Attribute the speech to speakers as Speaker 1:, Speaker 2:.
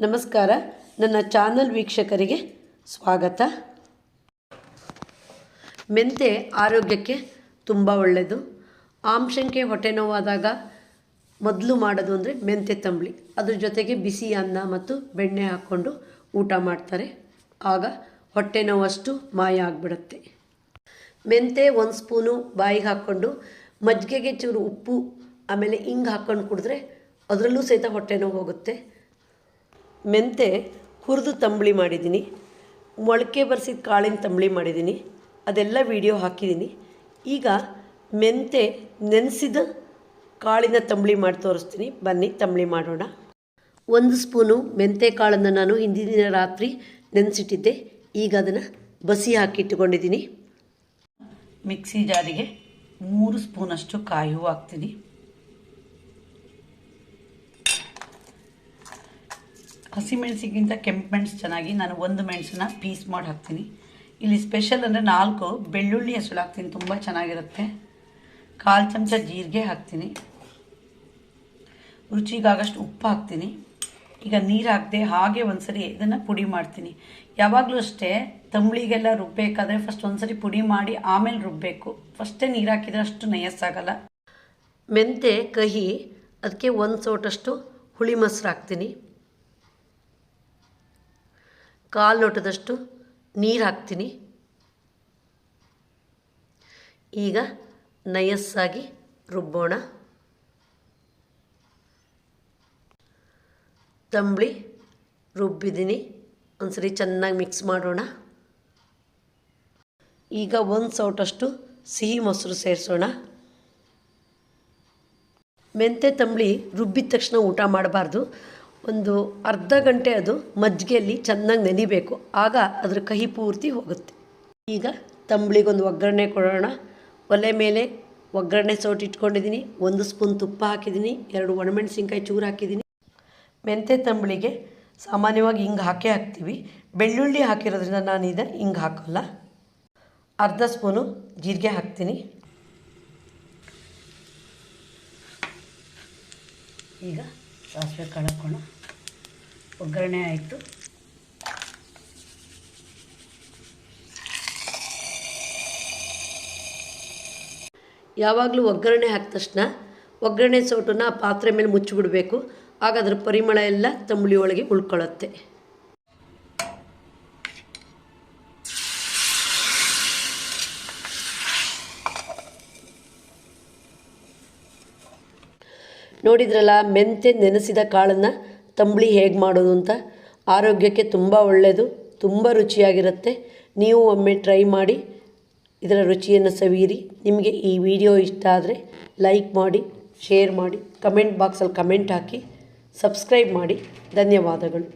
Speaker 1: ನಮಸ್ಕಾರ, ನನ್ನ ಚಾನಲ್ ವೀಕ್ಷಕರಿಗೆ ಸ್ವಾಗತ. ಮೆಂತೆ ಆರೋಗ್ಯಕ್ಕೆ ತುಂಬ ಒಳ್ಳೆಯದು. ಆಮಶಂಕೆ ಹೊಟ್ಟೆ ನೋವಾದಾಗ ಮೊದಲು ಮಾಡೋದು ಅಂದರೆ ಮೆಂತೆ ತಂಬಳಿ. ಅದ್ರ ಜೊತೆಗೆ ಬಿಸಿ ಅನ್ನ ಮತ್ತು ಬೆಣ್ಣೆ ಹಾಕ್ಕೊಂಡು ಊಟ ಮಾಡ್ತಾರೆ. ಆಗ ಹೊಟ್ಟೆ ನೋವಷ್ಟು ಮಾಯ ಆಗಿಬಿಡುತ್ತೆ. ಮೆಂತೆ 1 ಸ್ಪೂನು ಬಾಯಿಗೆ ಹಾಕ್ಕೊಂಡು ಮಜ್ಜಿಗೆಗೆ ಚೂರು ಉಪ್ಪು ಆಮೇಲೆ ಹಿಂಗೆ ಹಾಕ್ಕೊಂಡು ಕುಡಿದ್ರೆ ಅದರಲ್ಲೂ ಸಹಿತ ಹೊಟ್ಟೆ ನೋವು ಹೋಗುತ್ತೆ. ಮೆಂತೆ ಹುರಿದು ತಂಬಳಿ ಮಾಡಿದ್ದೀನಿ, ಮೊಳಕೆ ಬರೆಸಿದ ಕಾಳಿನ ತಂಬಳಿ ಮಾಡಿದ್ದೀನಿ, ಅದೆಲ್ಲ ವಿಡಿಯೋ ಹಾಕಿದ್ದೀನಿ. ಈಗ ಮೆಂತೆ ನೆನೆಸಿದ ಕಾಳಿನ ತಂಬಳಿ ಮಾಡಿ ತೋರಿಸ್ತೀನಿ. ಬನ್ನಿ ತಂಬಳಿ ಮಾಡೋಣ. 1 ಸ್ಪೂನು ಮೆಂತೆ ಕಾಳನ್ನು ನಾನು ಹಿಂದಿನ ದಿನ ರಾತ್ರಿ ನೆನೆಸಿಟ್ಟಿದ್ದೆ. ಈಗ ಅದನ್ನು ಬಸಿ ಹಾಕಿಟ್ಟುಕೊಂಡಿದ್ದೀನಿ. ಮಿಕ್ಸಿ ಜಾರಿಗೆ 3 ಸ್ಪೂನಷ್ಟು ಕಾಯಿ ಹೂವು ಹಾಕ್ತೀನಿ. ಹಸಿಮೆಣಸಿಗಿಂತ ಕೆಂಪು ಮೆಣಸು ಚೆನ್ನಾಗಿ, ನಾನು 1 ಮೆಣಸನ್ನ ಪೀಸ್ ಮಾಡಿ ಹಾಕ್ತೀನಿ. ಇಲ್ಲಿ ಸ್ಪೆಷಲ್ ಅಂದರೆ 4 ಬೆಳ್ಳುಳ್ಳಿ ಹೆಸರು ಹಾಕ್ತೀನಿ, ತುಂಬ ಚೆನ್ನಾಗಿರುತ್ತೆ. 1/4 ಚಮಚ ಜೀರಿಗೆ ಹಾಕ್ತೀನಿ. ರುಚಿಗಾಗಷ್ಟು ಉಪ್ಪು ಹಾಕ್ತೀನಿ. ಈಗ ನೀರು ಹಾಕದೆ ಹಾಗೆ ಒಂದ್ಸರಿ ಇದನ್ನು ಪುಡಿ ಮಾಡ್ತೀನಿ. ಯಾವಾಗಲೂ ಅಷ್ಟೇ ತಂಬಳಿಗೆಲ್ಲ ರುಬ್ಬೇಕಾದ್ರೆ ಫಸ್ಟ್ ಒಂದ್ಸರಿ ಪುಡಿ ಮಾಡಿ ಆಮೇಲೆ ರುಬ್ಬಬೇಕು. ಫಸ್ಟೇ ನೀರು ಹಾಕಿದರೆ ಅಷ್ಟು ನಯಸ್ಸಾಗಲ್ಲ. ಮೆಂತೆ ಕಹಿ, ಅದಕ್ಕೆ 1 ಸೌಟಷ್ಟು ಹುಳಿ ಮೊಸರು ಹಾಕ್ತೀನಿ. 1/4 ಲೋಟದಷ್ಟು ನೀರು ಹಾಕ್ತೀನಿ. ಈಗ ನಯಸ್ಸಾಗಿ ರುಬ್ಬೋಣ. ತಂಬಳಿ ರುಬ್ಬಿದ್ದೀನಿ, ಒಂದ್ಸರಿ ಚೆನ್ನಾಗಿ ಮಿಕ್ಸ್ ಮಾಡೋಣ. ಈಗ 1 ಸೌಟಷ್ಟು ಸಿಹಿ ಮೊಸರು ಸೇರಿಸೋಣ. ಮೆಂತೆ ತಂಬಳಿ ರುಬ್ಬಿದ ತಕ್ಷಣ ಊಟ ಮಾಡಬಾರ್ದು. ಒಂದು ಅರ್ಧ ಗಂಟೆ ಅದು ಮಜ್ಜಿಗೆಯಲ್ಲಿ ಚೆನ್ನಾಗಿ ನೆನಿಬೇಕು, ಆಗ ಅದರ ಕಹಿ ಪೂರ್ತಿ ಹೋಗುತ್ತೆ. ಈಗ ತಂಬಳಿಗೊಂದು ಒಗ್ಗರಣೆ ಕೊಡೋಣ. ಒಲೆ ಮೇಲೆ ಒಗ್ಗರಣೆ ಸೌಟು ಇಟ್ಕೊಂಡಿದ್ದೀನಿ. 1 ಸ್ಪೂನ್ ತುಪ್ಪ ಹಾಕಿದ್ದೀನಿ, 2 ಒಣಮೆಣಸಿನ್ಕಾಯಿ ಚೂರು ಹಾಕಿದ್ದೀನಿ. ಮೆಂತೆ ತಂಬಳಿಗೆ ಸಾಮಾನ್ಯವಾಗಿ ಹಿಂಗೆ ಹಾಕ್ತೀವಿ. ಬೆಳ್ಳುಳ್ಳಿ ಹಾಕಿರೋದ್ರಿಂದ ನಾನು ಇದನ್ನು ಹಿಂಗೆ ಹಾಕೋಲ್ಲ. ಅರ್ಧ ಸ್ಪೂನು ಜೀರಿಗೆ ಹಾಕ್ತೀನಿ. ಈಗ ಸಾಸಿವೆ ಕಾಳು ಹಾಕೋಣ. ಒಗ್ಗರಣೆ ಆಯಿತು. ಯಾವಾಗಲೂ ಒಗ್ಗರಣೆ ಹಾಕಿದ ತಕ್ಷಣ ಒಗ್ಗರಣೆ ಸೌಟನ್ನು ಆ ಪಾತ್ರೆ ಮೇಲೆ ಮುಚ್ಚಿಬಿಡಬೇಕು. ಆಗ ಅದರ ಪರಿಮಳ ಎಲ್ಲ ತಂಬಳಿ ಒಳಗೆ ಉಳ್ಕೊಳ್ಳುತ್ತೆ. ನೋಡಿದ್ರಲ್ಲ, ಮೆಂತೆ ನೆನೆಸಿದ ಕಾಳನ್ನು ತಂಬಳಿ ಹೇಗೆ ಮಾಡೋದು ಅಂತ. ಆರೋಗ್ಯಕ್ಕೆ ತುಂಬ ಒಳ್ಳೆಯದು, ತುಂಬ ರುಚಿಯಾಗಿರುತ್ತೆ. ನೀವು ಒಮ್ಮೆ ಟ್ರೈ ಮಾಡಿ ಇದರ ರುಚಿಯನ್ನು ಸವಿಯಿರಿ. ನಿಮಗೆ ಈ ವಿಡಿಯೋ ಇಷ್ಟ ಆದರೆ ಲೈಕ್ ಮಾಡಿ, ಶೇರ್ ಮಾಡಿ, ಕಮೆಂಟ್ ಬಾಕ್ಸಲ್ಲಿ ಕಮೆಂಟ್ ಹಾಕಿ, ಸಬ್ಸ್ಕ್ರೈಬ್ ಮಾಡಿ. ಧನ್ಯವಾದಗಳು.